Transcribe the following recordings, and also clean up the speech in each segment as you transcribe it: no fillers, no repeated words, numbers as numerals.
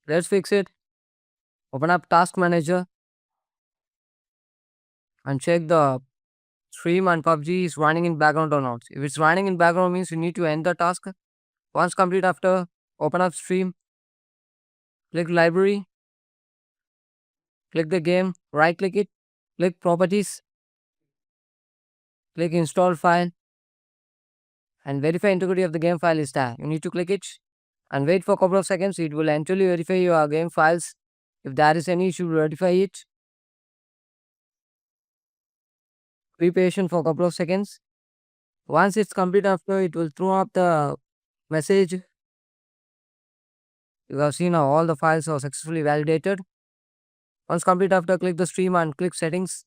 Let's fix it. Open up Task Manager and check the stream and PUBG is running in background or not. If it's running in background means you need to end the task. Once complete after, open up stream, click library, click the game, right click it, click properties, click install file and verify integrity of the game file is there. You need to click it and wait for a couple of seconds. It will eventually verify your game files. If there is any issue, verify it. Be patient for a couple of seconds. Once it's complete after, it will throw up the message. You have seen how all the files are successfully validated. Once complete after, click the stream and click settings.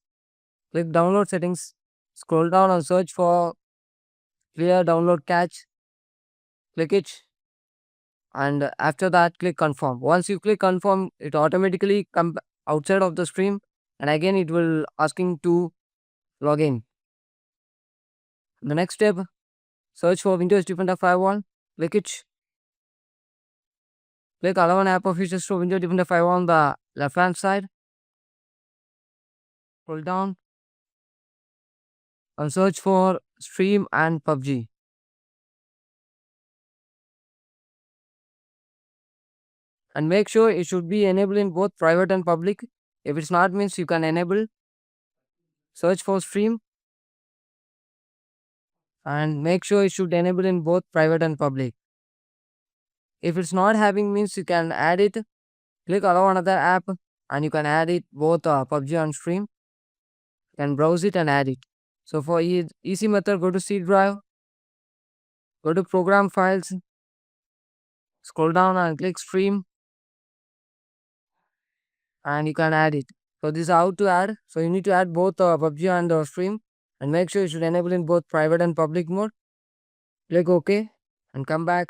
Click download settings. Scroll down and search for clear download cache. Click it. And after that, click confirm. Once you click confirm, it automatically come outside of the stream. And again, it will asking to log in. The next step, search for Windows Defender Firewall. Click it. Click allow an app of features to Windows Defender Firewall on the left hand side. Scroll down and search for stream and PUBG. And make sure it should be enabled in both private and public. If it's not means you can enable. Search for stream and make sure it should enable in both private and public. If it's not having means you can add it. Click allow another app and you can add it both PUBG and stream. You can browse it and add it. So for easy method, go to C drive, go to program files, scroll down and click stream and you can add it. So this is how to add. So you need to add both PUBG and stream and make sure you should enable in both private and public mode. Click OK and come back.